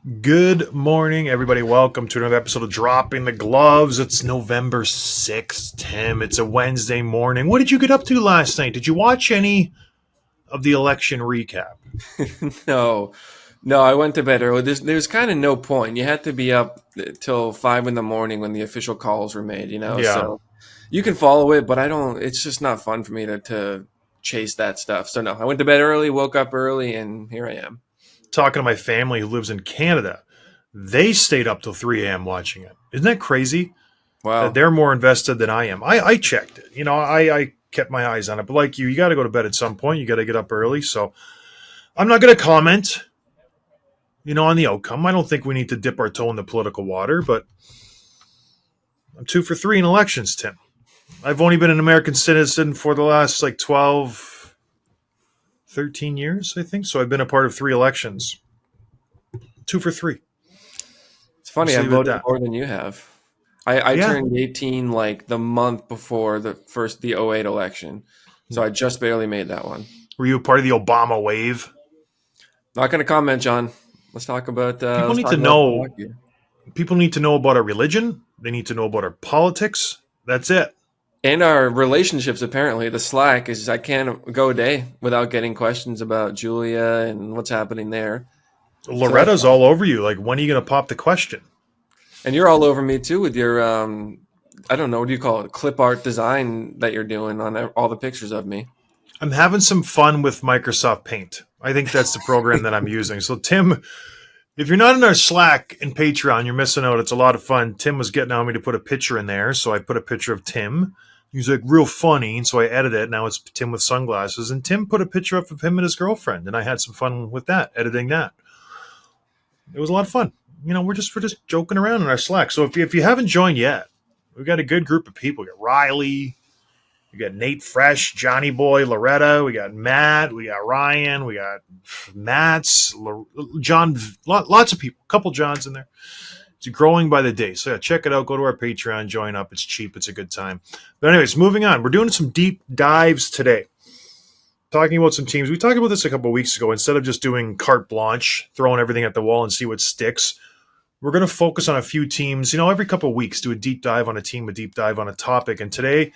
Good morning, everybody. Welcome to another episode of Dropping the Gloves. It's November 6th, Tim. It's a Wednesday morning. What did you get up to last night? Did you watch any of the election recap? No, no, I went to bed early. There's kind of no point. You had to be up till 5 in the morning when the official calls were made. Yeah. So you can follow it, but I don't. It's just not fun for me to chase that stuff. So no, I went to bed early, woke up early, and here I am. Talking to my family who lives in Canada, they stayed up till 3 a.m. watching it. Isn't that crazy? That Wow. they're more invested than I am. I checked it. I kept my eyes on it. But like you got to go to bed at some point. You got to get up early. So I'm not going to comment, on the outcome. I don't think we need to dip our toe in the political water, but I'm 2 for 3 in elections, Tim. I've only been an American citizen for the last 12, 13 years, I think. So I've been a part of 3 elections. 2 for 3. It's funny. Just I leave it at voted that. more than you have. I Yeah. turned 18 like the month before the '08 election, so I just barely made that one. Were you a part of the Obama wave? Not going to comment, John. Let's talk about People let's need talk to about the know. hockey. People need to know about our religion. They need to know about our politics. That's it. And our relationships, apparently. The Slack is I can't go a day without getting questions about Julia and what's happening there. So that's Loretta's all over you. Like, when are you going to pop the question? and you're all over me too with your I don't know, what do you call it? Clip art design that you're doing on all the pictures of me. I'm having some fun with Microsoft Paint. I think that's the program that I'm using. So, Tim, if you're not in our Slack and Patreon, you're missing out. It's a lot of fun. Tim was getting on me to put a picture in there, so I put a picture of Tim. He's like, real funny, and so I edited it. Now it's Tim with sunglasses, and Tim put a picture up of him and his girlfriend, and I had some fun with that, editing that. It was a lot of fun. We're just joking around in our Slack. So if you haven't joined yet, we've got a good group of people. We got Riley, we got Nate Fresh, Johnny Boy, Loretta. We got Matt. We got Ryan. We got Matt's, John. Lots of people. A couple Johns in there. It's growing by the day. So yeah, check it out. Go to our Patreon. Join up. It's cheap. It's a good time. But anyways, moving on. We're doing some deep dives today. Talking about some teams. We talked about this a couple of weeks ago. Instead of just doing carte blanche, throwing everything at the wall and see what sticks, we're going to focus on a few teams. Every couple of weeks, do a deep dive on a team, a deep dive on a topic. And today,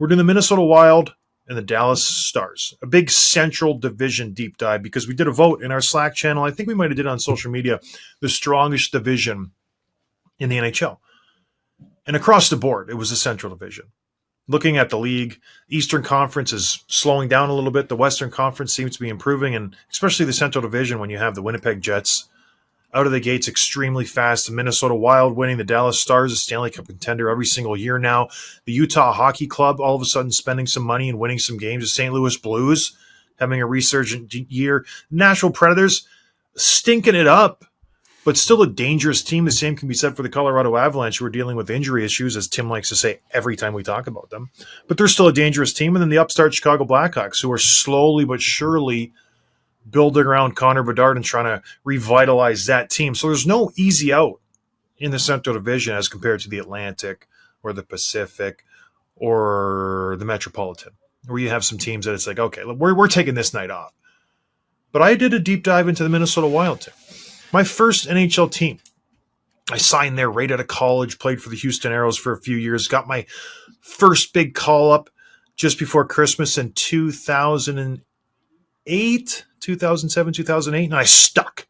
we're doing the Minnesota Wild and the Dallas Stars, a big Central Division deep dive because we did a vote in our Slack channel. I think we might have did it on social media, the strongest division in the NHL. And across the board, it was the Central Division. Looking at the league, Eastern Conference is slowing down a little bit. The Western Conference seems to be improving, and especially the Central Division when you have the Winnipeg Jets out of the gates extremely fast. The Minnesota Wild winning, the Dallas Stars, a Stanley Cup contender every single year now. The Utah Hockey Club all of a sudden spending some money and winning some games. The St. Louis Blues having a resurgent year. Nashville Predators stinking it up, but still a dangerous team. The same can be said for the Colorado Avalanche, who are dealing with injury issues, as Tim likes to say every time we talk about them. But they're still a dangerous team. And then the upstart Chicago Blackhawks, who are slowly but surely building around Connor Bedard and trying to revitalize that team. So there's no easy out in the Central Division as compared to the Atlantic or the Pacific or the Metropolitan, where you have some teams that it's like, okay, we're taking this night off. But I did a deep dive into the Minnesota Wild team. My first NHL team. I signed there right out of college, played for the Houston Aeros for a few years, got my first big call up just before Christmas in 2007, 2008, and I stuck.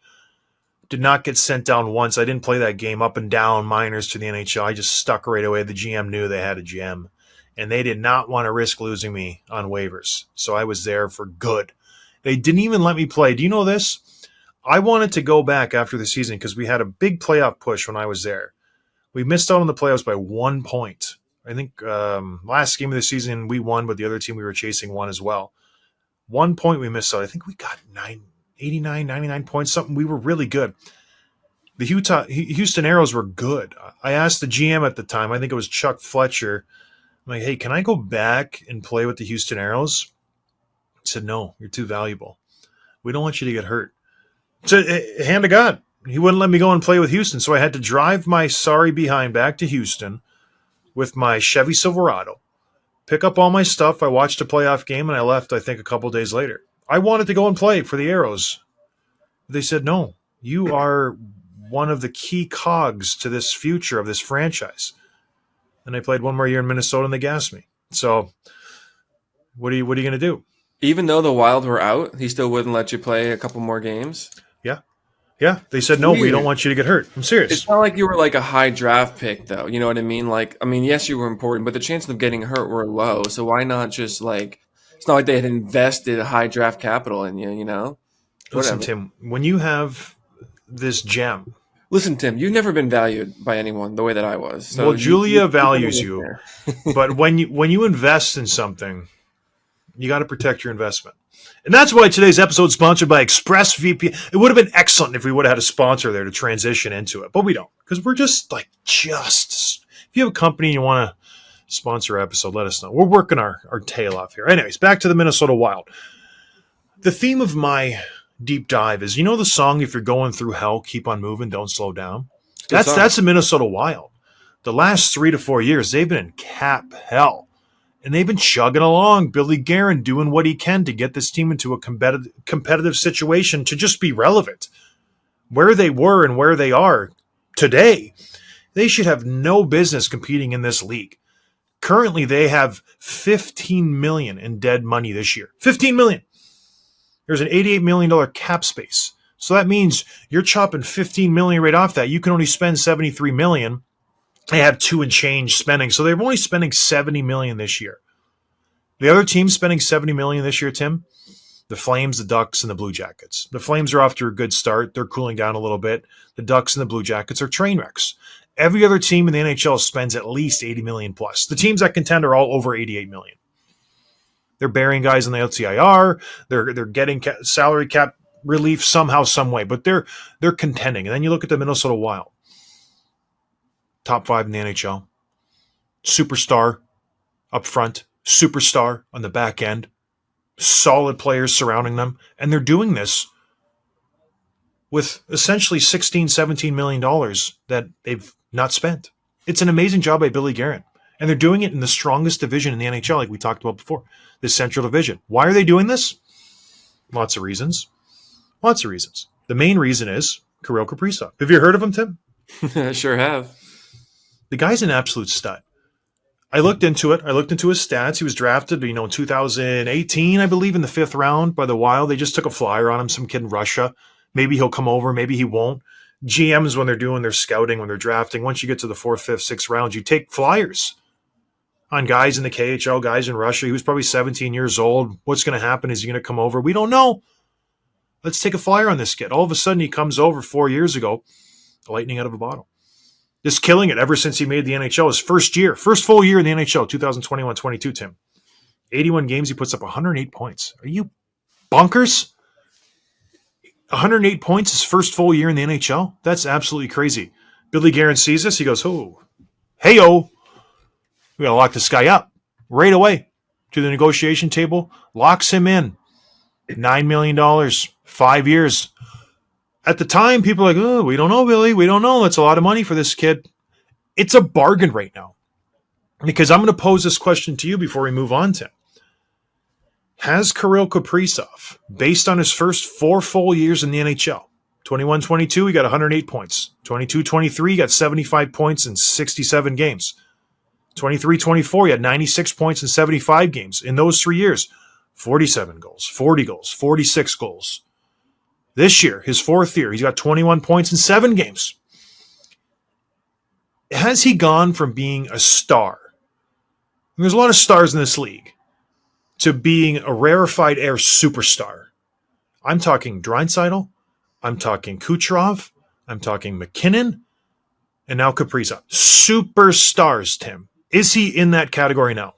Did not get sent down once. I didn't play that game up and down minors to the NHL. I just stuck right away. The GM knew they had a GM, and they did not want to risk losing me on waivers. So I was there for good. They didn't even let me play. Do you know this? I wanted to go back after the season because we had a big playoff push when I was there. We missed out on the playoffs by 1 point. I think last game of the season we won, but the other team we were chasing won as well. 1 point we missed out. I think we got 89, 99 points, something. We were really good. The Houston Aeros were good. I asked the GM at the time, I think it was Chuck Fletcher, I'm like, hey, can I go back and play with the Houston Aeros? He said, no, you're too valuable. We don't want you to get hurt. It's a hand of God. He wouldn't let me go and play with Houston, so I had to drive my sorry behind back to Houston with my Chevy Silverado, pick up all my stuff. I watched a playoff game, and I left, I think, a couple days later. I wanted to go and play for the Aeros. They said, no, you are one of the key cogs to this future of this franchise. And I played one more year in Minnesota and they gassed me. So what are you going to do? Even though the Wild were out, he still wouldn't let you play a couple more games. Yeah. Yeah. They said, no, we don't want you to get hurt. I'm serious. It's not like you were like a high draft pick, though. You know what I mean? Like, I mean, yes, you were important, but the chances of getting hurt were low. So why not just like, it's not like they had invested high draft capital in you, you know? Listen, Whatever. Tim, when you have this gem. Listen, Tim, you've never been valued by anyone the way that I was. So Well, Julia values you you, but when you invest in something, you got to protect your investment. And that's why today's episode is sponsored by ExpressVPN. It would have been excellent if we would have had a sponsor there to transition into it, but we don't, because we're just. If you have a company and you want to sponsor our episode, let us know. We're working our tail off here. Anyways, back to the Minnesota Wild. The theme of my deep dive is, the song, if you're going through hell, keep on moving, don't slow down. That's the Minnesota Wild. The last 3 to 4 years, they've been in cap hell. And they've been chugging along. Billy Guerin doing what he can to get this team into a competitive situation to just be relevant. Where they were and where they are today, they should have no business competing in this league. Currently, they have $15 million in dead money this year. $15 million. There's an $88 million cap space. So that means you're chopping $15 million right off that. You can only spend $73 million. They have 2 and change spending. So they're only spending $70 million this year. The other teams spending $70 million this year, Tim, the Flames, the Ducks, and the Blue Jackets. The Flames are off to a good start. They're cooling down a little bit. The Ducks and the Blue Jackets are train wrecks. Every other team in the NHL spends at least $80 million plus. The teams that contend are all over $88 million. They're burying guys in the LTIR. They're getting salary cap relief somehow, some way, but they're contending. And then you look at the Minnesota Wild. Top 5 in the NHL. Superstar up front. Superstar on the back end. Solid players surrounding them. And they're doing this with essentially $16, $17 million that they've not spent. It's an amazing job by Billy Guerin. And they're doing it in the strongest division in the NHL, like we talked about before, the Central Division. Why are they doing this? Lots of reasons. Lots of reasons. The main reason is Kirill Kaprizov. Have you heard of him, Tim? I sure have. The guy's an absolute stud. I looked into it. I looked into his stats. He was drafted, in 2018, I believe, in the 5th round by the Wild. They just took a flyer on him, some kid in Russia. Maybe he'll come over. Maybe he won't. GMs, when they're doing their scouting, when they're drafting, once you get to the 4th, 5th, 6th rounds, you take flyers on guys in the KHL, guys in Russia. He was probably 17 years old. What's going to happen? Is he going to come over? We don't know. Let's take a flyer on this kid. All of a sudden, he comes over 4 years ago, lightning out of a bottle. Just killing it ever since he made the NHL. His first full year in the NHL, 2021-22, Tim. 81 games, he puts up 108 points. Are you bonkers? 108 points his first full year in the NHL? That's absolutely crazy. Billy Guerin sees this. He goes, hey-o. We got to lock this guy up right away to the negotiation table. Locks him in. $9 million, 5 years. At the time, people are like, oh, we don't know, Billy. We don't know. That's a lot of money for this kid. It's a bargain right now. Because I'm going to pose this question to you before we move on, Tim. Has Kirill Kaprizov, based on his first 4 full years in the NHL, 21-22, he got 108 points. 22-23, he got 75 points in 67 games. 23-24, he had 96 points in 75 games. In those 3 years, 47 goals, 40 goals, 46 goals. This year, his 4th year, he's got 21 points in 7 games. Has he gone from being a star? There's a lot of stars in this league. To being a rarefied air superstar. I'm talking Draisaitl. I'm talking Kucherov. I'm talking McKinnon. And now Kaprizov. Superstars, Tim. Is he in that category now?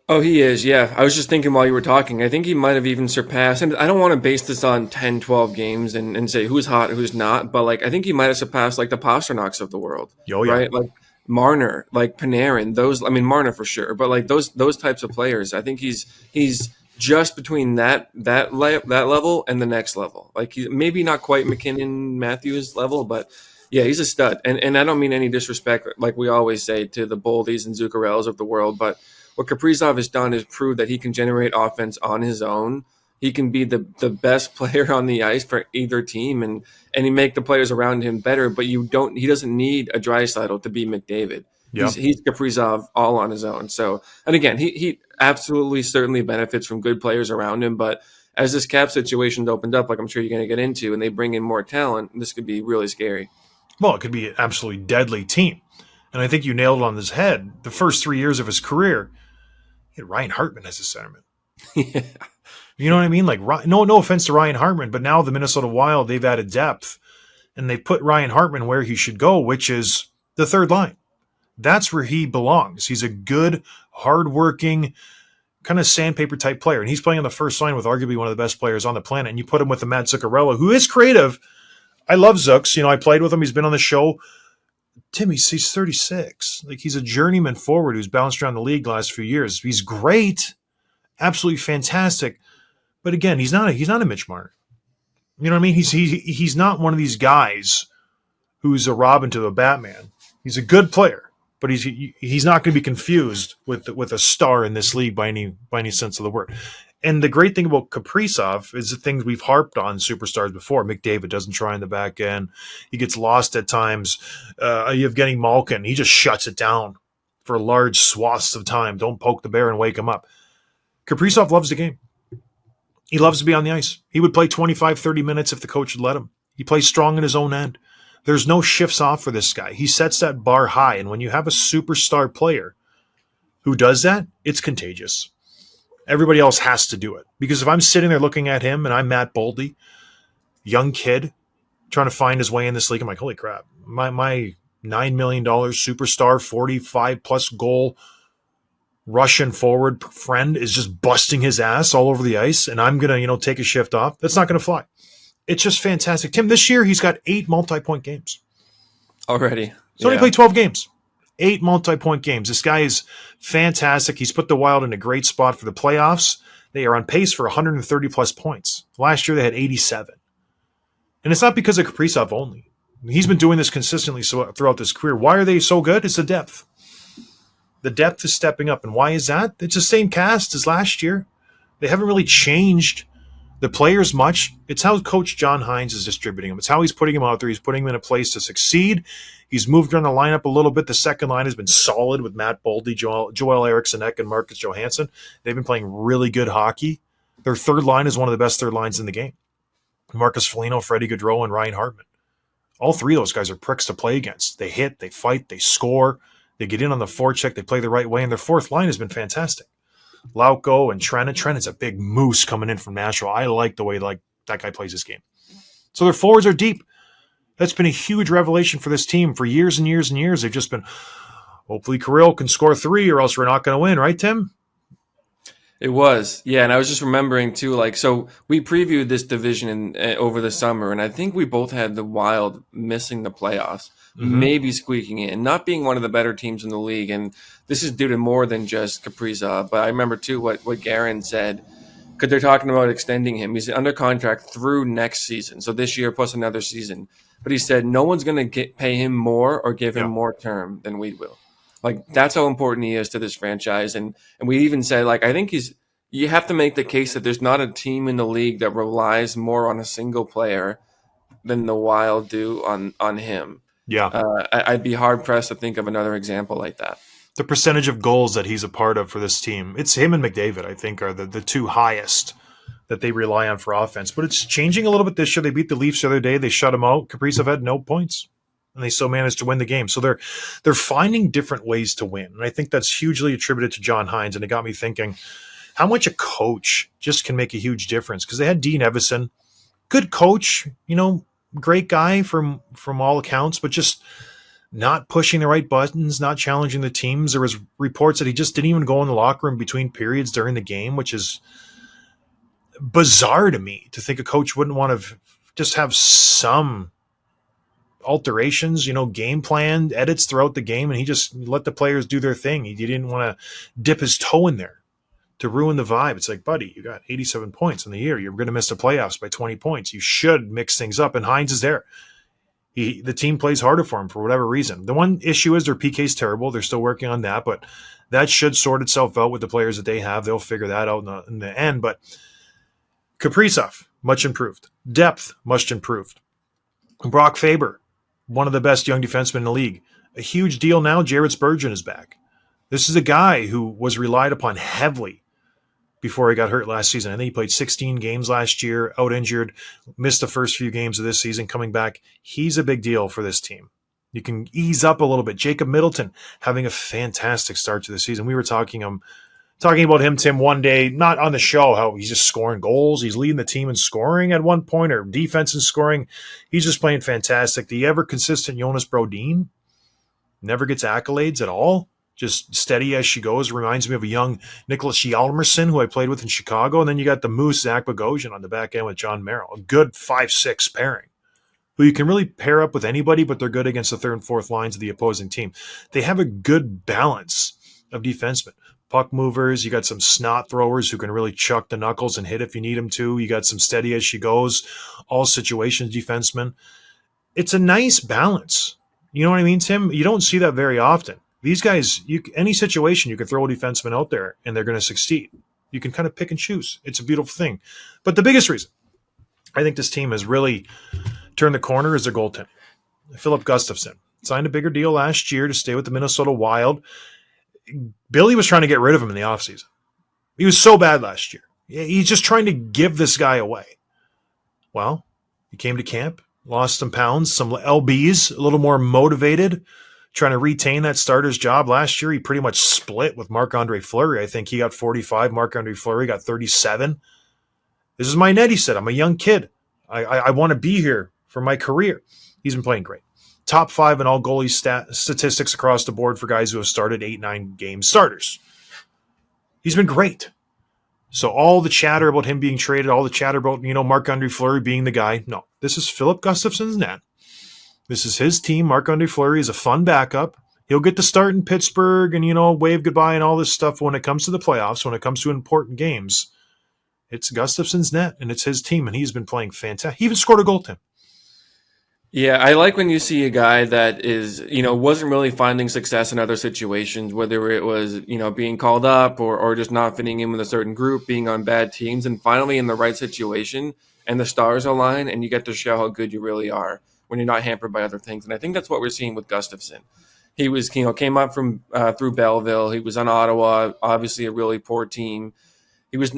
Oh, he is, yeah. I was just thinking while you were talking, I think he might have even surpassed, and I don't want to base this on 10, 12 games and say who's hot, who's not, but I think he might have surpassed the Pasternaks of the world. Oh, yeah. Right? Marner, Panarin, Marner for sure, but those types of players, I think he's just between that level and the next level. He's maybe not quite McKinnon Matthews level, but yeah, he's a stud. And I don't mean any disrespect, like we always say to the Boldies and Zuccarellos of the world, but what Kaprizov has done is prove that he can generate offense on his own he can be the best player on the ice for either team, and he make the players around him better. But he doesn't need a Draisaitl to be McDavid. Yeah. He's Kaprizov all on his own. So, and again, he absolutely certainly benefits from good players around him. But as this cap situation opened up, like I'm sure you're going to get into, and they bring in more talent, this could be really scary. Well, it could be an absolutely deadly team. And I think you nailed it on his head. The first 3 years of his career, he had Ryan Hartman as his centerman. Yeah. You know what I mean? Like, no offense to Ryan Hartman, but now the Minnesota Wild, they've added depth, and they put Ryan Hartman where he should go, which is the third line. That's where he belongs. He's a good, hardworking, kind of sandpaper type player, and he's playing on the first line with arguably one of the best players on the planet. And you put him with the Matt Zuccarello, who is creative. I love Zooks. I played with him. He's been on the show. Tim, he's 36. Like, he's a journeyman forward who's bounced around the league the last few years. He's great, absolutely fantastic. But again, he's not a Mitch Marner. You know what I mean? He's not one of these guys who's a Robin to a Batman. He's a good player, but he's not going to be confused with a star in this league by any sense of the word. And the great thing about Kaprizov is the things we've harped on superstars before. McDavid doesn't try in the back end. He gets lost at times. Evgeny Malkin, he just shuts it down for large swaths of time. Don't poke the bear and wake him up. Kaprizov loves the game. He loves to be on the ice. He would play 25, 30 minutes if the coach would let him. He plays strong in his own end. There's no shifts off for this guy. He sets that bar high. And when you have a superstar player who does that, it's contagious. Everybody else has to do it. Because if I'm sitting there looking at him and I'm Matt Boldy, young kid, trying to find his way in this league, I'm like, holy crap. My $9 million superstar, 45-plus goal Russian forward friend is just busting his ass all over the ice, and I'm going to, take a shift off. That's not going to fly. It's just fantastic. Tim, this year he's got 8 multi-point games. Already. He's only played 12 games. 8 multi-point games. This guy is fantastic. He's put the Wild in a great spot for the playoffs. They are on pace for 130-plus points. Last year they had 87. And it's not because of Kaprizov only. He's been doing this consistently throughout his career. Why are they so good? It's the depth. The depth is stepping up. And why is that? It's the same cast as last year. They haven't really changed the players much. It's how Coach John Hines is distributing them. It's how he's putting them out there. He's putting them in a place to succeed. He's moved around the lineup a little bit. The second line has been solid with Matt Boldy, Joel Eriksson Ek, and Marcus Johansson. They've been playing really good hockey. Their third line is one of the best third lines in the game. Marcus Foligno, Freddie Gaudreau, and Ryan Hartman. All three of those guys are pricks to play against. They hit, they fight, they score. They get in on the forecheck. They play the right way, and their fourth line has been fantastic. Lauko and Trent. Trent is a big moose coming in from Nashville. I like the way that guy plays his game. So their forwards are deep. That's been a huge revelation for this team for years and years and years. They've just been, hopefully Kirill can score 3 or else we're not going to win. Right, Tim? It was. Yeah, and I was just remembering, too, so we previewed this division over the summer, and I think we both had the Wild missing the playoffs. Maybe squeaking in, not being one of the better teams in the league. And this is due to more than just Kaprizov. But I remember, too, what Guerin said, because they're talking about extending him. He's under contract through next season, so this year plus another season. But he said no one's going to pay him more or give him more term than we will. That's how important he is to this franchise. And we even said, I think you have to make the case that there's not a team in the league that relies more on a single player than the Wild do on him. Yeah. I'd be hard-pressed to think of another example like that. The percentage of goals that he's a part of for this team, it's him and McDavid, I think, are the two highest that they rely on for offense. But it's changing a little bit this year. They beat the Leafs the other day. They shut them out. Kaprizov had no points, and they still managed to win the game. So they're finding different ways to win. And I think that's hugely attributed to John Hines. And it got me thinking how much a coach just can make a huge difference. Because they had Dean Evison, good coach, great guy from all accounts, but just not pushing the right buttons, not challenging the teams. There was reports that he just didn't even go in the locker room between periods during the game, which is bizarre to me to think a coach wouldn't want to just have some alterations, game plan, edits throughout the game, and he just let the players do their thing. He didn't want to dip his toe in there to ruin the vibe. It's like, buddy, you got 87 points in the year. You're going to miss the playoffs by 20 points. You should mix things up. And Hines is there. The team plays harder for him for whatever reason. The one issue is their PK is terrible. They're still working on that, but that should sort itself out with the players that they have. They'll figure that out in the end. But Kaprizov, much improved. Depth, much improved. Brock Faber, one of the best young defensemen in the league. A huge deal now, Jared Spurgeon is back. This is a guy who was relied upon heavily before he got hurt last season. I think he played 16 games last year, out injured, missed the first few games of this season, coming back. He's a big deal for this team. You can ease up a little bit. Jacob Middleton having a fantastic start to the season. We were talking about him, Tim, one day, not on the show, how he's just scoring goals. He's leading the team in scoring at one point, or defense in scoring. He's just playing fantastic. The ever-consistent Jonas Brodin never gets accolades at all. Just steady as she goes. Reminds me of a young Nicholas Hjalmarsson, who I played with in Chicago. And then you got the Moose, Zach Bogosian, on the back end with John Merrill. A good 5-6 pairing, who you can really pair up with anybody, but they're good against the third and fourth lines of the opposing team. They have a good balance of defensemen. Puck movers, you got some snot throwers who can really chuck the knuckles and hit if you need them to. You got some steady as she goes, all situations defensemen. It's a nice balance. You know what I mean, Tim? You don't see that very often. These guys, any situation, you can throw a defenseman out there and they're going to succeed. You can kind of pick and choose. It's a beautiful thing. But the biggest reason I think this team has really turned the corner is their goaltending. Philip Gustafsson signed a bigger deal last year to stay with the Minnesota Wild. Billy was trying to get rid of him in the offseason. He was so bad last year. He's just trying to give this guy away. Well, he came to camp, lost some pounds, some LBs, a little more motivated, trying to retain that starter's job. Last year, he pretty much split with Marc-Andre Fleury. I think he got 45. Marc-Andre Fleury got 37. This is my net, he said. I'm a young kid. I want to be here for my career. He's been playing great. Top 5 in all goalie statistics across the board for guys who have started 8-9 game starters. He's been great. So all the chatter about him being traded, all the chatter about, Marc-Andre Fleury being the guy. No, this is Philip Gustafsson's net. This is his team. Marc-Andre Fleury is a fun backup. He'll get to start in Pittsburgh and, wave goodbye and all this stuff when it comes to the playoffs, when it comes to important games. It's Gustafsson's net, and it's his team, and he's been playing fantastic. He even scored a goal, Tim. Yeah, I like when you see a guy that is, wasn't really finding success in other situations, whether it was, being called up or just not fitting in with a certain group, being on bad teams, and finally in the right situation, and the stars align, and you get to show how good you really are when you're not hampered by other things. And I think that's what we're seeing with Gustafsson. He was, came up from through Belleville. He was on Ottawa, obviously a really poor team. He was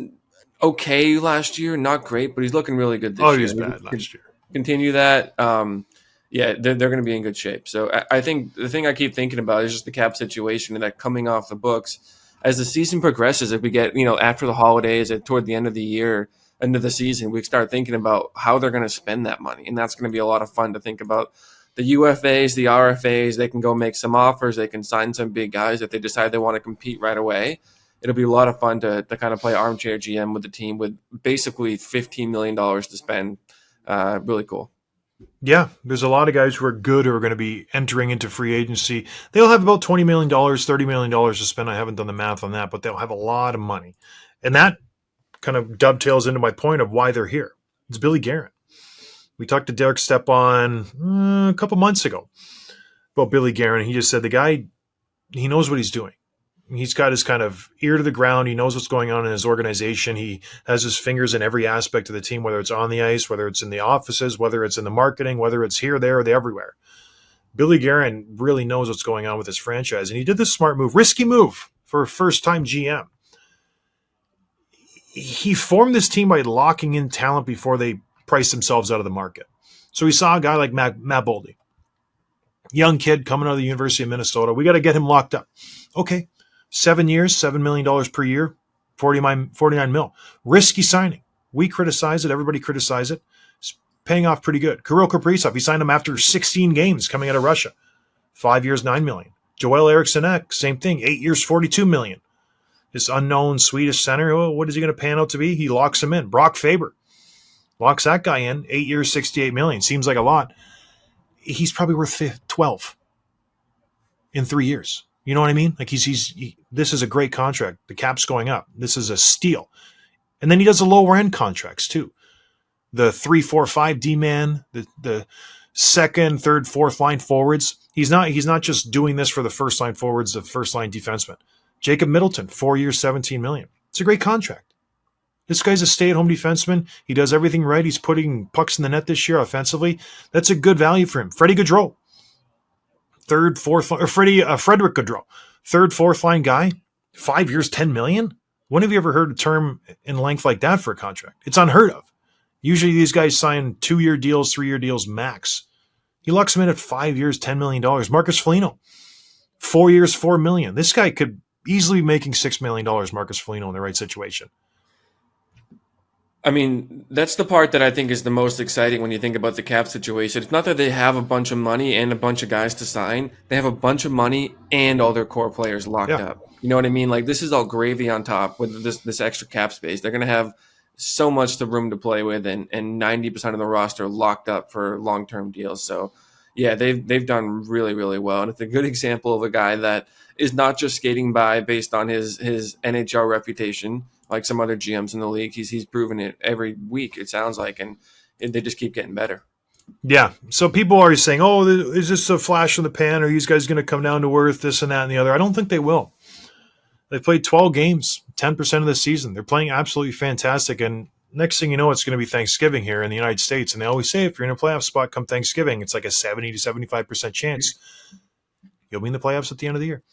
okay last year, not great, but he's looking really good this year. Oh, he was bad last year. Continue that. They're going to be in good shape. So I think the thing I keep thinking about is just the cap situation and that coming off the books. As the season progresses, if we get, after the holidays, toward the end of the year, end of the season, we start thinking about how they're going to spend that money. And that's going to be a lot of fun to think about. The UFAs, the RFAs, they can go make some offers. They can sign some big guys if they decide they want to compete right away. It'll be a lot of fun to kind of play armchair GM with the team with basically $15 million to spend. Really cool. Yeah, there's a lot of guys who are good who are going to be entering into free agency. They'll have about $20 million, $30 million to spend. I haven't done the math on that, but they'll have a lot of money. And that kind of dovetails into my point of why they're here. It's Billy Guerin. We talked to Derek Stepan a couple months ago about Billy Guerin. He just said the guy, he knows what he's doing. He's got his kind of ear to the ground. He knows what's going on in his organization. He has his fingers in every aspect of the team, whether it's on the ice, whether it's in the offices, whether it's in the marketing, whether it's here, there, or everywhere. Billy Guerin really knows what's going on with his franchise. And he did this smart move, risky move for a first-time GM. He formed this team by locking in talent before they priced themselves out of the market. So he saw a guy like Matt Boldy, young kid coming out of the University of Minnesota. We got to get him locked up. Okay. 7 years, $7 million per year, 49 mil. Risky signing. We criticize it. Everybody criticize it. It's paying off pretty good. Kirill Kaprizov, he signed him after 16 games coming out of Russia. 5 years, $9 million. Joel Eriksson, same thing. 8 years, $42 million. This unknown Swedish center, what is he going to pan out to be? He locks him in. Brock Faber locks that guy in. 8 years, $68 million. Seems like a lot. He's probably worth 12 in 3 years. You know what I mean? Like this is a great contract. The cap's going up. This is a steal. And then he does the lower end contracts too. The 3, 4, 5 D-man, the second, third, fourth line forwards. He's not just doing this for the first line forwards, the first line defenseman. Jacob Middleton, 4 years, $17 million. It's a great contract. This guy's a stay-at-home defenseman. He does everything right. He's putting pucks in the net this year offensively. That's a good value for him. Freddie Gaudreau, third, fourth, or Frederick Gaudreau, third, fourth line guy, 5 years, $10 million. When have you ever heard a term in length like that for a contract? It's unheard of. Usually these guys sign 2-year deals, 3-year deals max. He locks him in at 5 years, $10 million. Marcus Foligno, 4 years, $4 million. This guy could easily be making $6 million, Marcus Foligno, in the right situation. I mean, that's the part that I think is the most exciting when you think about the cap situation. It's not that they have a bunch of money and a bunch of guys to sign. They have a bunch of money and all their core players locked up. You know what I mean? Like, this is all gravy on top with this extra cap space. They're going to have so much the room to play with, and 90% of the roster locked up for long-term deals. So, yeah, they've done really, really well. And it's a good example of a guy that is not just skating by based on his NHL reputation, like some other GMs in the league. He's proven it every week, it sounds like, and they just keep getting better. Yeah. So people are saying, oh, is this a flash in the pan? Are these guys going to come down to earth, this and that and the other? I don't think they will. They played 12 games, 10% of the season. They're playing absolutely fantastic. And next thing you know, it's going to be Thanksgiving here in the United States. And they always say if you're in a playoff spot come Thanksgiving, it's like a 70 to 75% chance you'll be in the playoffs at the end of the year.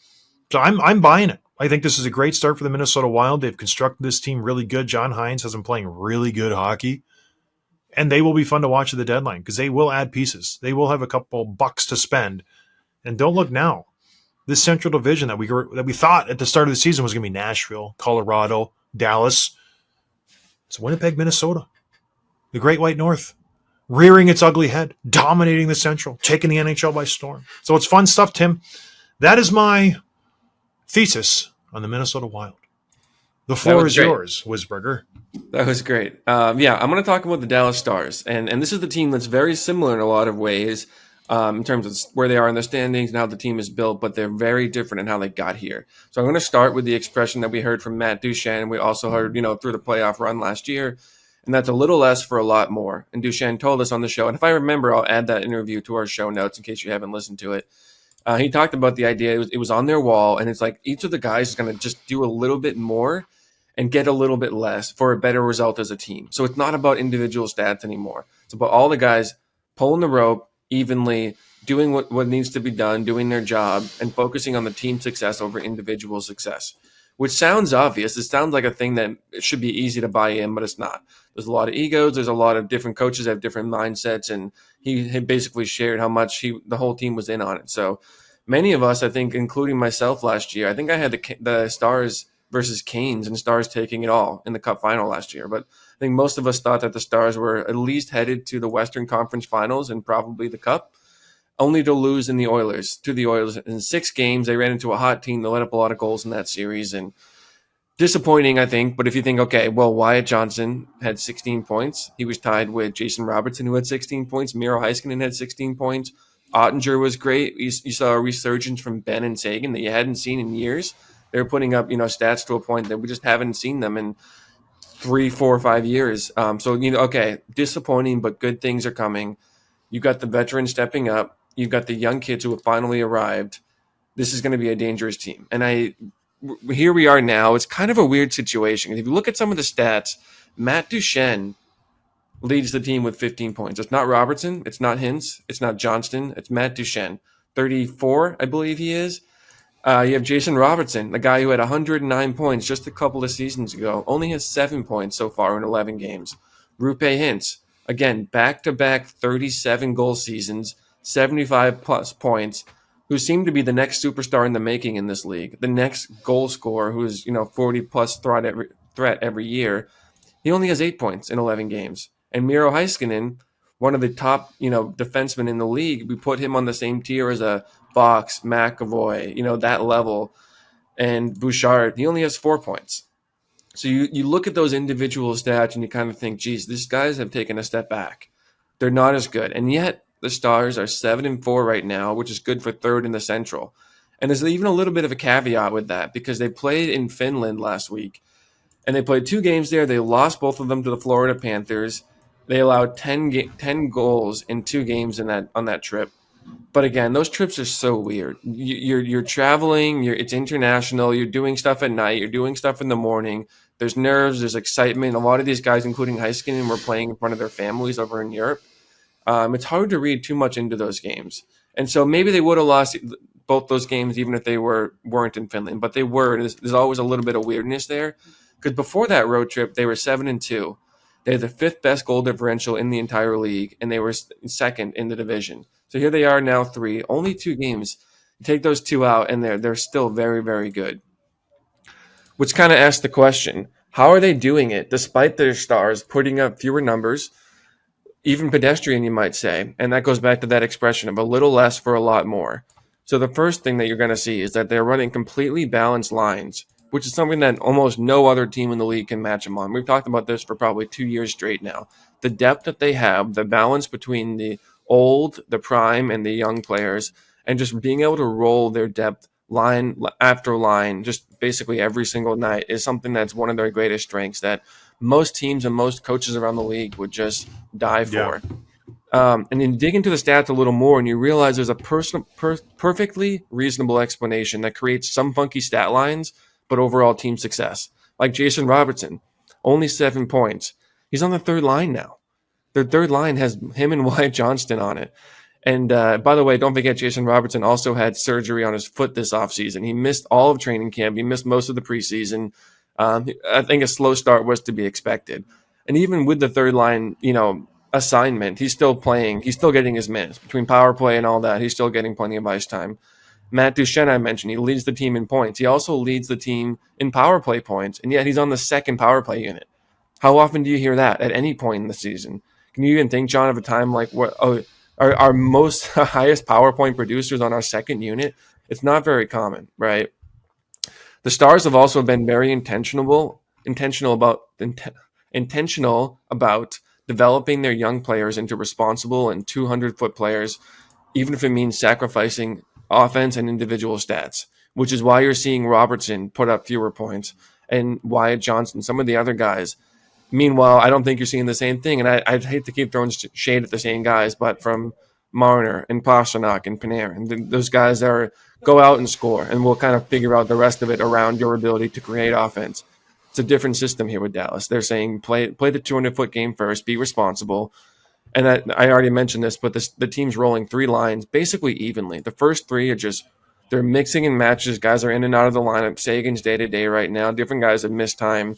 So I'm buying it. I think this is a great start for the Minnesota Wild. They've constructed this team really good. John Hines has them playing really good hockey. And they will be fun to watch at the deadline because they will add pieces. They will have a couple bucks to spend. And don't look now. This Central Division that we thought at the start of the season was going to be Nashville, Colorado, Dallas. It's Winnipeg, Minnesota. The Great White North. Rearing its ugly head. Dominating the Central. Taking the NHL by storm. So it's fun stuff, Tim. That is my thesis on the Minnesota Wild. The floor is yours, Wisberger. That was great. I'm going to talk about the Dallas Stars. And this is the team that's very similar in a lot of ways. In terms of where they are in the standings and how the team is built, but they're very different in how they got here. So I'm going to start with the expression that we heard from Matt Duchene. We also heard, through the playoff run last year, and that's a little less for a lot more. And Duchene told us on the show, and if I remember, I'll add that interview to our show notes in case you haven't listened to it. He talked about the idea, it was on their wall, and it's like each of the guys is going to just do a little bit more and get a little bit less for a better result as a team. So it's not about individual stats anymore. It's about all the guys pulling the rope evenly, doing what needs to be done, doing their job, and focusing on the team success over individual success, which sounds obvious. It sounds like a thing that should be easy to buy in, but it's not. There's a lot of egos. There's a lot of different coaches that have different mindsets, and he had basically shared how much the whole team was in on it. So many of us, I think, including myself last year, I think I had the Stars versus Canes and Stars taking it all in the Cup final last year. But I think most of us thought that the Stars were at least headed to the Western Conference Finals and probably the Cup, only to lose to the Oilers. In 6 games, they ran into a hot team that let up a lot of goals in that series. And disappointing, I think. But if you think, okay, well, Wyatt Johnson had 16 points. He was tied with Jason Robertson, who had 16 points. Miro Heiskanen had 16 points. Ottinger was great. You saw a resurgence from Ben and Sagan that you hadn't seen in years. They were putting up, stats to a point that we just haven't seen them in 3, 4, 5 years. Okay, disappointing, but good things are coming. You got the veterans stepping up. You've got the young kids who have finally arrived. This is going to be a dangerous team. And here we are now. It's kind of a weird situation. If you look at some of the stats, Matt Duchene leads the team with 15 points. It's not Robertson. It's not Hintz. It's not Johnston. It's Matt Duchene. 34, I believe he is. You have Jason Robertson, the guy who had 109 points just a couple of seasons ago, only has 7 points so far in 11 games. Rupe Hintz, again, back-to-back 37-goal seasons, 75-plus points, who seemed to be the next superstar in the making in this league, the next goal scorer who's 40-plus threat every year. He only has 8 points in 11 games. And Miro Heiskanen, one of the top defensemen in the league, we put him on the same tier as a Fox, McAvoy, that level, and Bouchard. He only has 4 points. So you look at those individual stats and you kind of think, geez, these guys have taken a step back. They're not as good. And yet the Stars are 7-4 right now, which is good for third in the Central. And there's even a little bit of a caveat with that because they played in Finland last week. And they played 2 games there. They lost both of them to the Florida Panthers. They allowed 10 goals in 2 games on that trip. But again, those trips are so weird. You're traveling. It's international. You're doing stuff at night. You're doing stuff in the morning. There's nerves, there's excitement. A lot of these guys, including Heiskanen, were playing in front of their families over in Europe. It's hard to read too much into those games. And so maybe they would have lost both those games even if they weren't in Finland, but they were. There's always a little bit of weirdness there because before that road trip, they were 7-2. They had the 5th best goal differential in the entire league, and they were second in the division. So here they are now 3, only 2 games. You take those 2 out, and they're still very, very good. Which kind of asks the question, how are they doing it despite their stars putting up fewer numbers, even pedestrian, you might say? And that goes back to that expression of a little less for a lot more. So the first thing that you're going to see is that they're running completely balanced lines, which is something that almost no other team in the league can match them on. We've talked about this for probably 2 years straight now. The depth that they have, the balance between the old, the prime, and the young players, and just being able to roll their depth line after line, just basically every single night, is something that's one of their greatest strengths that most teams and most coaches around the league would just die for. And then you dig into the stats a little more and you realize there's a perfectly reasonable explanation that creates some funky stat lines, but overall team success. Like Jason Robertson, only 7 points. He's on the 3rd line now. Their 3rd line has him and Wyatt Johnston on it. And by the way, don't forget Jason Robertson also had surgery on his foot this offseason. He missed all of training camp. He missed most of the preseason. I think a slow start was to be expected. And even with the 3rd line, assignment, he's still playing. He's still getting his minutes. Between power play and all that, he's still getting plenty of ice time. Matt Duchene, I mentioned, he leads the team in points. He also leads the team in power play points, and yet he's on the 2nd power play unit. How often do you hear that at any point in the season? Can you even think, John, of a time like what our most highest power point producers on our 2nd unit? It's not very common, right? The Stars have also been very intentional about developing their young players into responsible and 200-foot players, even if it means sacrificing offense and individual stats, which is why you're seeing Robertson put up fewer points and Wyatt Johnston, some of the other guys. Meanwhile, I don't think you're seeing the same thing, and I'd hate to keep throwing shade at the same guys, but from Marner and Pastrnak and Panarin, those guys go out and score, and we'll kind of figure out the rest of it around your ability to create offense. It's a different system here with Dallas. They're saying play the 200-foot game first, be responsible. And I already mentioned this, but the team's rolling 3 lines basically evenly. The first 3 are just they're mixing and matches. Guys are in and out of the lineup. Sagan's day-to-day right now. Different guys have missed time,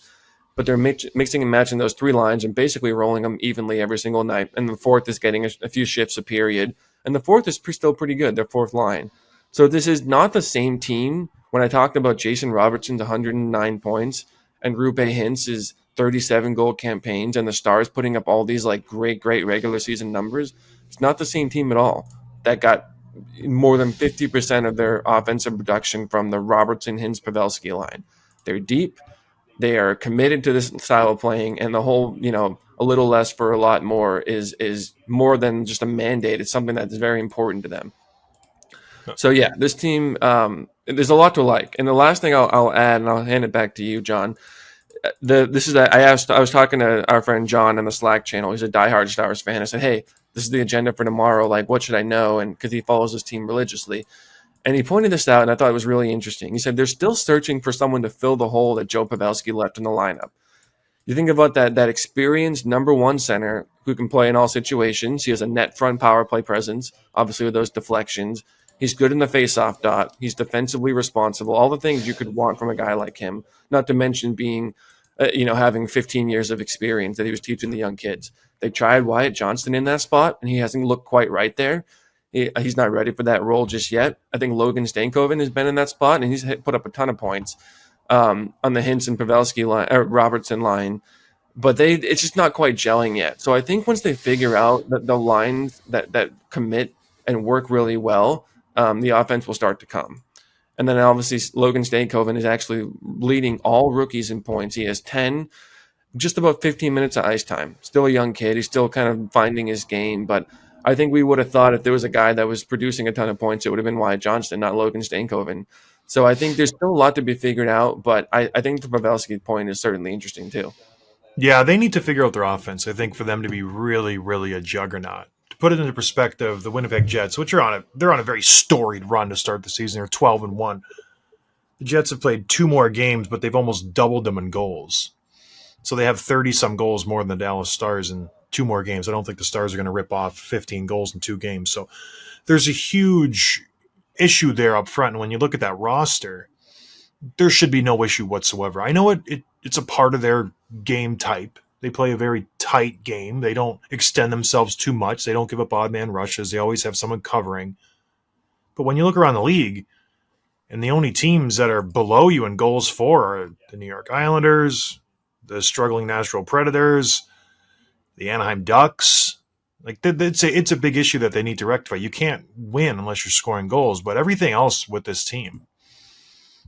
but they're mixing and matching those 3 lines and basically rolling them evenly every single night. And the 4th is getting a few shifts a period. And the 4th is still pretty good, their 4th line. So this is not the same team. When I talked about Jason Robertson's 109 points and Rupe Hintz's 37 goal campaigns and the Stars putting up all these like great regular season numbers, it's not the same team at all that got more than 50% of their offensive production from the Robertson, Hintz, Pavelski line. They're deep. They are committed to this style of playing, and the whole, a little less for a lot more is more than just a mandate. It's something that's very important to them. So yeah, this team, there's a lot to like. And the last thing I'll add, and I'll hand it back to you, John. I was talking to our friend John on the Slack channel. He's a diehard Stars fan. I said, hey, this is the agenda for tomorrow. Like, what should I know? And because he follows his team religiously. And he pointed this out, and I thought it was really interesting. He said they're still searching for someone to fill the hole that Joe Pavelski left in the lineup. You think about that experienced number 1 center who can play in all situations. He has a net front power play presence, obviously with those deflections. He's good in the face-off dot. He's defensively responsible. All the things you could want from a guy like him, not to mention being, having 15 years of experience that he was teaching the young kids. They tried Wyatt Johnston in that spot, and he hasn't looked quite right there. He's not ready for that role just yet. I think Logan Stankoven has been in that spot, and he's put up a ton of points on the Hintz and Pavelski line, or Robertson line. But it's just not quite gelling yet. So I think once they figure out the lines that commit and work really well, the offense will start to come. And then obviously Logan Stankoven is actually leading all rookies in points. He has 10, just about 15 minutes of ice time. Still a young kid. He's still kind of finding his game. But I think we would have thought if there was a guy that was producing a ton of points, it would have been Wyatt Johnston, not Logan Stankoven. So I think there's still a lot to be figured out. But I think the Pavelski point is certainly interesting too. Yeah, they need to figure out their offense, I think, for them to be really, really a juggernaut. To put it into perspective, the Winnipeg Jets, which they're on a very storied run to start the season. They're 12-1. The Jets have played 2 more games, but they've almost doubled them in goals. So they have 30-some goals more than the Dallas Stars in 2 more games. I don't think the Stars are going to rip off 15 goals in 2 games. So there's a huge issue there up front. And when you look at that roster, there should be no issue whatsoever. I know it's a part of their game type. They play a very tight game. They don't extend themselves too much. They don't give up odd man rushes. They always have someone covering. But when you look around the league, and the only teams that are below you in goals for are the New York Islanders, the struggling Nashville Predators, the Anaheim Ducks. Like it's a big issue that they need to rectify. You can't win unless you're scoring goals, but everything else with this team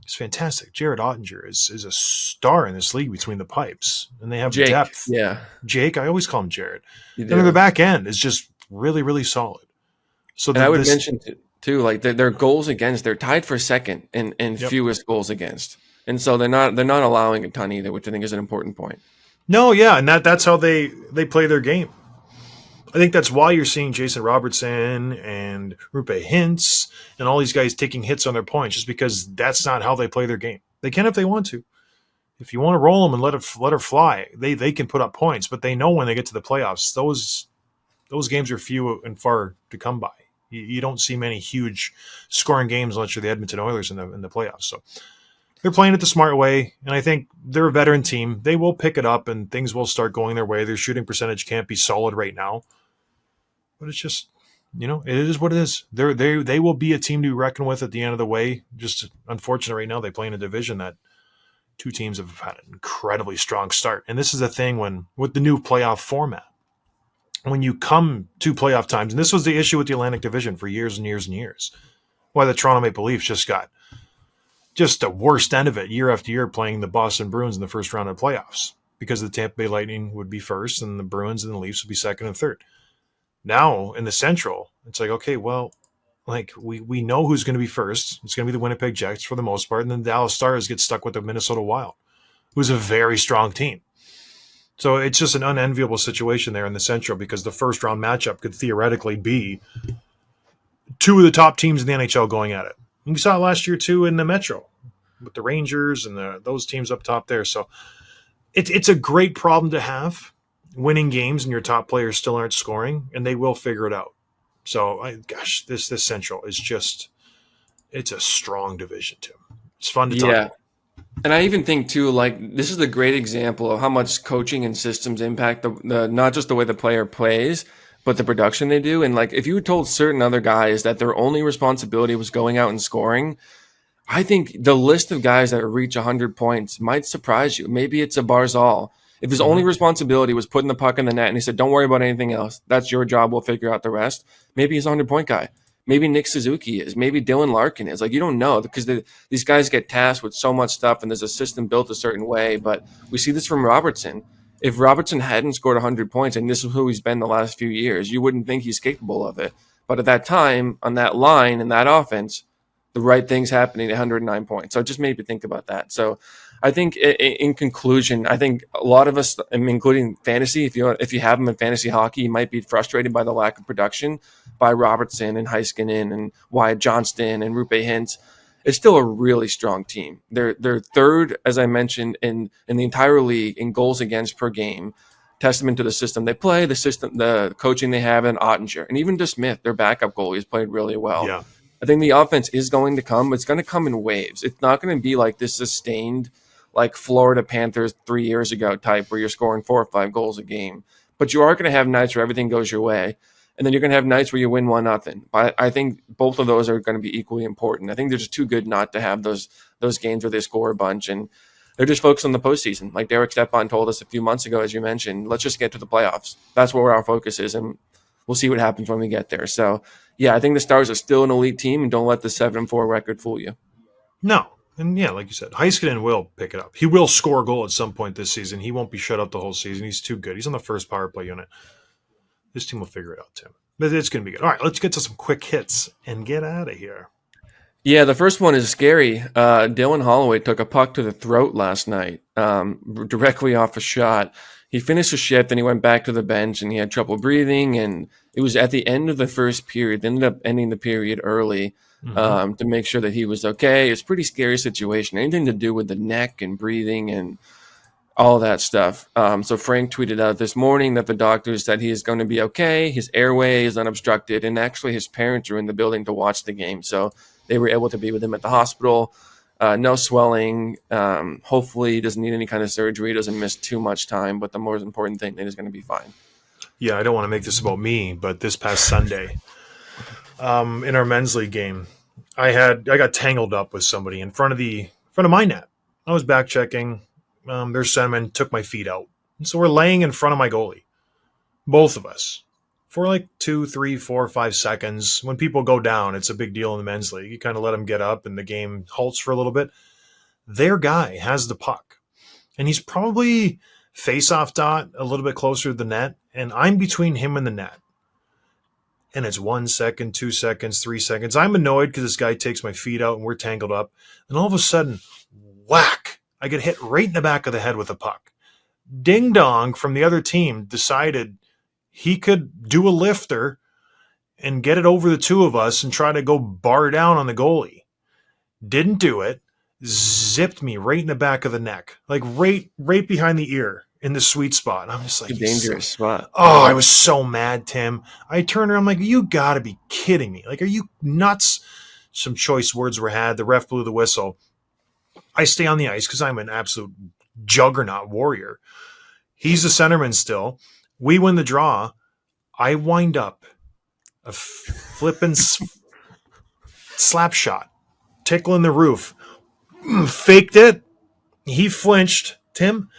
is fantastic. Jared Ottinger is a star in this league between the pipes, and they have Jake, depth. yeah, Jake, I always call him Jared. you And do. the back end is just really, really solid. So And I would mention too, like their goals against, they're tied for second in Yep. fewest goals against, and so they're not allowing a ton either, which I think is an important point. No, yeah, and that's how they play their game. I think that's why you're seeing Jason Robertson and Rupe Hintz and all these guys taking hits on their points, just because that's not how they play their game. They can if they want to. If you want to roll them and let her fly, they can put up points, but they know when they get to the playoffs, those games are few and far to come by. You don't see many huge scoring games unless you're the Edmonton Oilers in the playoffs. So they're playing it the smart way, and I think they're a veteran team. They will pick it up, and things will start going their way. Their shooting percentage can't be solid right now, but it's just, it is what it is. They will be a team to reckon with at the end of the way. Just unfortunate right now they play in a division that 2 teams have had an incredibly strong start, and this is the thing with the new playoff format. When you come to playoff times, and this was the issue with the Atlantic Division for years and years and years, why the Toronto Maple Leafs just got the worst end of it year after year, playing the Boston Bruins in the first round of playoffs, because the Tampa Bay Lightning would be first and the Bruins and the Leafs would be second and third. Now in the Central, it's like, okay, well, like we know who's going to be first. It's going to be the Winnipeg Jets for the most part, and then the Dallas Stars get stuck with the Minnesota Wild, who's a very strong team. So it's just an unenviable situation there in the Central, because the first round matchup could theoretically be 2 of the top teams in the NHL going at it. And we saw it last year too in the Metro with the Rangers and those teams up top there. So it's a great problem to have, winning games and your top players still aren't scoring, and they will figure it out. So this Central is it's a strong division too. It's fun to talk about. And I even think too, like this is a great example of how much coaching and systems impact the not just the way the player plays, but the production they do. And like if you told certain other guys that their only responsibility was going out and scoring, I think the list of guys that reach 100 points might surprise you. Maybe it's a Barzal. If his only responsibility was putting the puck in the net and he said, don't worry about anything else, that's your job, we'll figure out the rest, maybe he's a 100-point guy. Maybe Nick Suzuki is. Maybe Dylan Larkin is. Like, you don't know, because these guys get tasked with so much stuff, and there's a system built a certain way. But we see this from Robertson. If Robertson hadn't scored 100 points, and this is who he's been the last few years, you wouldn't think he's capable of it. But at that time, on that line, in that offense, the right things happening at 109 points. So it just made me think about that. So I think in conclusion, I think a lot of us, including fantasy, if you have them in fantasy hockey, you might be frustrated by the lack of production by Robertson and Heiskanen and Wyatt Johnston and Rupe Hintz. It's still a really strong team. They're third, as I mentioned, in the entire league in goals against per game. Testament to the system they play, the coaching they have, and Ottinger. And even DeSmith, their backup goalie, has played really well. Yeah. I think the offense is going to come, but it's going to come in waves. It's not going to be like this sustained, like Florida Panthers 3 years ago type, where you're scoring 4 or 5 goals a game. But you are going to have nights where everything goes your way. And then you're going to have nights where you win 1-0. But I think both of those are going to be equally important. I think they're just too good not to have those games where they score a bunch. And they're just focused on the postseason. Like Derek Stepan told us a few months ago, as you mentioned, let's just get to the playoffs. That's where our focus is. And we'll see what happens when we get there. So, yeah, I think the Stars are still an elite team, and don't let the 7-4 record fool you. No. And yeah, like you said, Heiskanen will pick it up. He will score a goal at some point this season. He won't be shut out the whole season. He's too good. He's on the first power play unit. This team will figure it out, Tim. But it's going to be good. All right, let's get to some quick hits and get out of here. Yeah, the first one is scary. Dylan Holloway took a puck to the throat last night, directly off a shot. He finished his shift, and he went back to the bench, and he had trouble breathing, and it was at the end of the first period. They ended up ending the period early. Hmm. to make sure that he was okay. It's a pretty scary situation. Anything to do with the neck and breathing and all that stuff. So Frank tweeted out this morning that the doctors said he is going to be okay. His airway is unobstructed, and actually his parents are in the building to watch the game, so they were able to be with him at the hospital. No swelling. Hopefully, he doesn't need any kind of surgery. Doesn't miss too much time. But the most important thing, that he's going to be fine. Yeah, I don't want to make this about me, but this past Sunday, in our men's league game, I got tangled up with somebody in front of my net. I was back checking. Their centerman took my feet out, and so we're laying in front of my goalie, both of us, for like 2, 3, 4, 5 seconds. When people go down, it's a big deal in the men's league. You kind of let them get up, and the game halts for a little bit. Their guy has the puck, and he's probably face-off dot a little bit closer to the net, and I'm between him and the net. And it's 1 second, 2 seconds, 3 seconds. I'm annoyed because this guy takes my feet out and we're tangled up. And all of a sudden, whack! I get hit right in the back of the head with a puck. Ding dong from the other team decided he could do a lifter and get it over the two of us and try to go bar down on the goalie. Didn't do it. Zipped me right in the back of the neck, like right behind the ear in the sweet spot. And I'm just like, It's a dangerous spot. oh, I was so mad, Tim. I turned around, I'm like, you got to be kidding me. Like, are you nuts? Some choice words were had. The ref blew the whistle. I stay on the ice because I'm an absolute juggernaut warrior. He's the centerman still. We win the draw. I wind up a flipping slap shot, tickling the roof. Faked it. He flinched. Tim,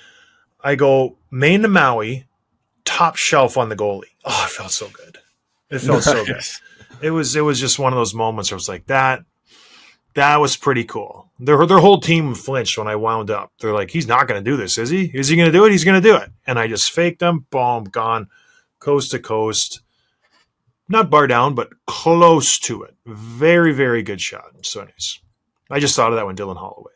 I go Maine to Maui, top shelf on the goalie. Oh, it felt so good. It felt so good. It was just one of those moments where I was like, that was pretty cool. Their whole team flinched when I wound up. They're like, he's not going to do this, is he? Is he going to do it? He's going to do it. And I just faked him. Boom, gone, coast to coast. Not bar down, but close to it. Very, very good shot. So anyways, I just thought of that when Dylan Holloway.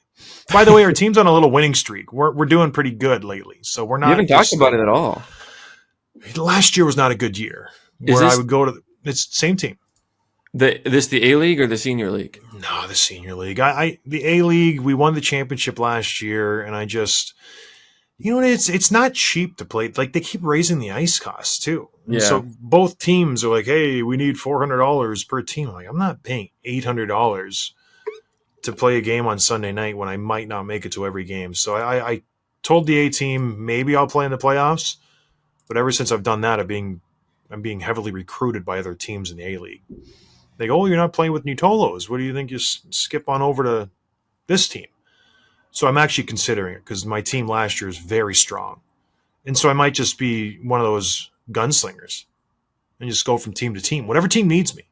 By the way, our team's on a little winning streak. We're doing pretty good lately. So we're not. You haven't talked about it at all. Last year was not a good year. I would go to it's same team. The A League or the Senior League? No, the Senior League. The A League. We won the championship last year, and I just, it's not cheap to play. Like they keep raising the ice costs too. Yeah. So both teams are like, hey, we need $400 per team. I'm like, I'm not paying $800 to play a game on Sunday night when I might not make it to every game. So I told the A team maybe I'll play in the playoffs, but ever since I've done that, I'm being heavily recruited by other teams in the A League. They go, oh, you're not playing with Newtolos. What do you think? You skip on over to this team. So I'm actually considering it because my team last year is very strong. And so I might just be one of those gunslingers and just go from team to team, whatever team needs me,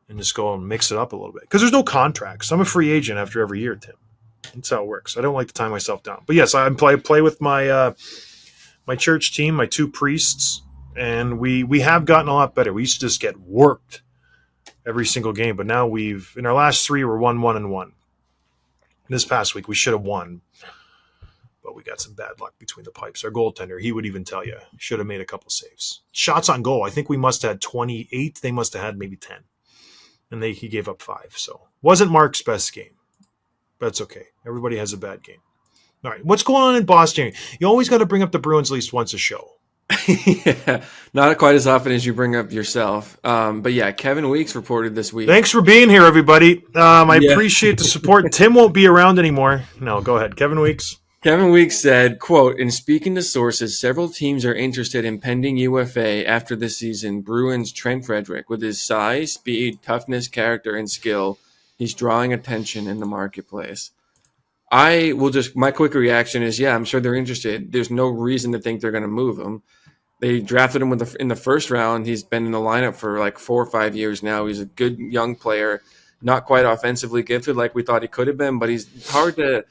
and just go and mix it up a little bit. Because there's no contracts. I'm a free agent after every year, Tim. That's how it works. I don't like to tie myself down. But yes, I play with my my church team, my two priests, and we have gotten a lot better. We used to just get worked every single game, but now in our last three, we're 1-1-1. This past week, we should have won, but we got some bad luck between the pipes. Our goaltender, he would even tell you, should have made a couple saves. Shots on goal, I think we must have had 28. They must have had maybe 10, and he gave up 5. So wasn't Mark's best game, but it's okay. Everybody has a bad game. All right, what's going on in Boston? You always got to bring up the Bruins at least once a show. Yeah, not quite as often as you bring up yourself. But yeah, Kevin Weeks reported this week. Thanks for being here, everybody. I appreciate the support. Tim won't be around anymore. No, go ahead. Kevin Weeks. Kevin Weeks said, quote, in speaking to sources, several teams are interested in pending UFA after this season. Bruins Trent Frederick, with his size, speed, toughness, character, and skill, he's drawing attention in the marketplace. My quick reaction is, yeah, I'm sure they're interested. There's no reason to think they're going to move him. They drafted him in the first round. He's been in the lineup for like 4 or 5 years now. He's a good young player, not quite offensively gifted like we thought he could have been, but he's hard to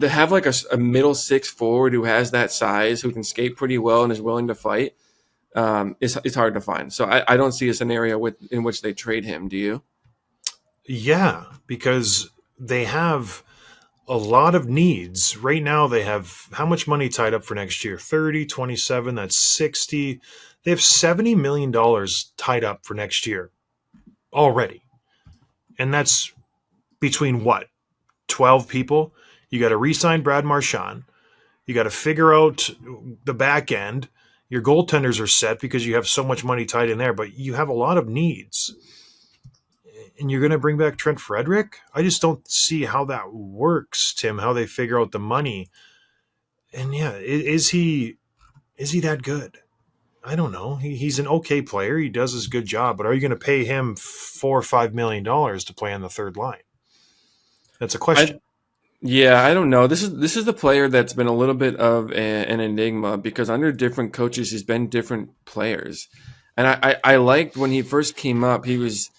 have like a middle six forward who has that size, who can skate pretty well and is willing to fight. It's hard to find. So I don't see a scenario in which they trade him. Do you? Yeah, because they have a lot of needs. Right now they have how much money tied up for next year? 30, 27, that's 60. They have $70 million tied up for next year already. and that's between what, 12 people. You got to re-sign Brad Marchand. You got to figure out the back end. Your goaltenders are set because you have so much money tied in there, but you have a lot of needs. And you're going to bring back Trent Frederick? I just don't see how that works, Tim, how they figure out the money. And yeah, is he that good? I don't know. He's an okay player. He does his good job, but are you going to pay him $4 or $5 million to play on the third line? That's a question. Yeah, I don't know. This is the player that's been a little bit of an enigma because under different coaches, he's been different players. And I liked when he first came up, he was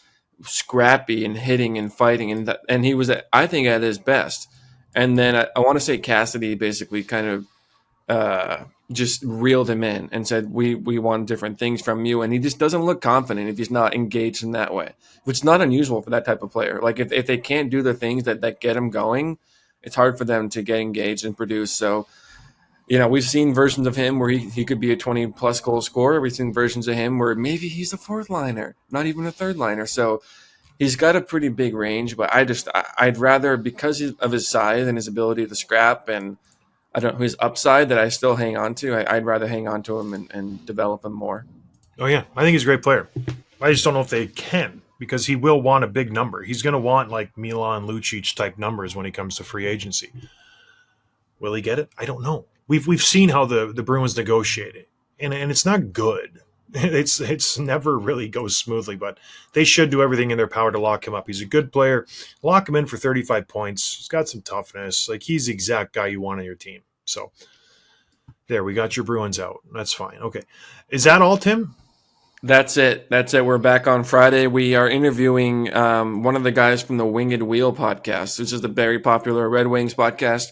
scrappy and hitting and fighting, and he was, I think, at his best. And then I want to say Cassidy basically kind of just reeled him in and said, we want different things from you. And he just doesn't look confident if he's not engaged in that way, which is not unusual for that type of player. Like if they can't do the things that get him going, it's hard for them to get engaged and produce. So, we've seen versions of him where he could be a 20-plus goal scorer. We've seen versions of him where maybe he's a fourth liner, not even a third liner. So he's got a pretty big range, but I'd rather, because of his size and his ability to scrap and I don't know his upside that I still hang on to, I'd rather hang on to him and develop him more. Oh, yeah. I think he's a great player. I just don't know if they can, because he will want a big number. He's going to want like Milan Lucic type numbers when he comes to free agency. Will he get it? I don't know. We've seen how the Bruins negotiate it, and it's not good. It's never really goes smoothly, but they should do everything in their power to lock him up. He's a good player. Lock him in for 35 points. He's got some toughness. Like, he's the exact guy you want on your team. So there, we got your Bruins out. That's fine. Okay. Is that all, Tim? That's it. We're back on Friday. We are interviewing one of the guys from the Winged Wheel podcast. This is the very popular Red Wings podcast.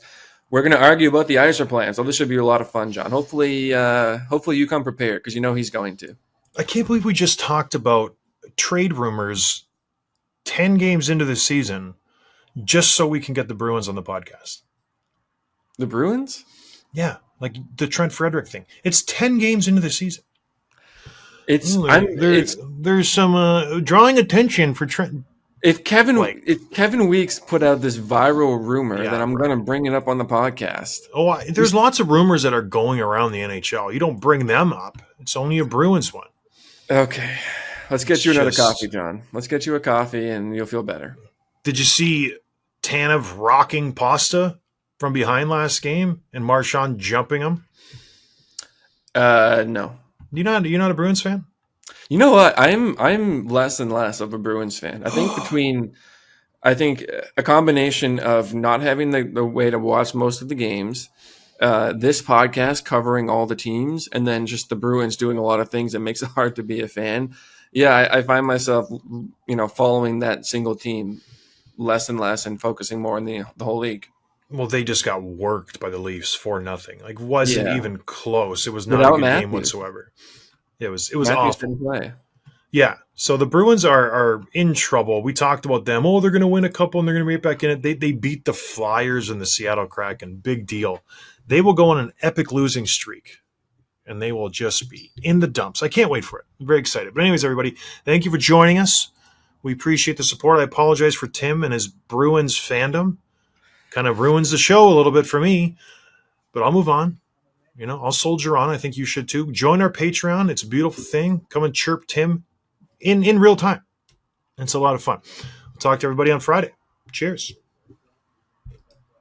We're going to argue about the Icer plan. So this should be a lot of fun, John. Hopefully you come prepared, because he's going to. I can't believe we just talked about trade rumors 10 games into the season just so we can get the Bruins on the podcast. The Bruins? Yeah, like the Trent Frederick thing. It's 10 games into the season. There's some drawing attention for Trent. If Kevin Weeks put out this viral rumor, then I'm going to bring it up on the podcast. Oh, there's lots of rumors that are going around the NHL. You don't bring them up. It's only a Bruins one. Okay. Let's get you another coffee, John. Let's get you a coffee and you'll feel better. Did you see Tanev rocking Pasta from behind last game and Marchand jumping him? No. You're not a Bruins fan? You know what? I'm less and less of a Bruins fan. I think a combination of not having the way to watch most of the games, this podcast covering all the teams, and then just the Bruins doing a lot of things that makes it hard to be a fan. Yeah, I find myself, following that single team less and less and focusing more on the whole league. Well, they just got worked by the Leafs 4-0. Like, wasn't even close. It was not a good game whatsoever. It was awful. Play. Yeah, so the Bruins are in trouble. We talked about them. Oh, they're going to win a couple and they're going to be back in it. They beat the Flyers and the Seattle Kraken. Big deal. They will go on an epic losing streak, and they will just be in the dumps. I can't wait for it. I'm very excited. But anyways, everybody, thank you for joining us. We appreciate the support. I apologize for Tim and his Bruins fandom. Kind of ruins the show a little bit for me, but I'll move on. I'll soldier on. I think you should too. Join our Patreon. It's a beautiful thing. Come and chirp Tim in real time. It's a lot of fun. We'll talk to everybody on Friday. Cheers.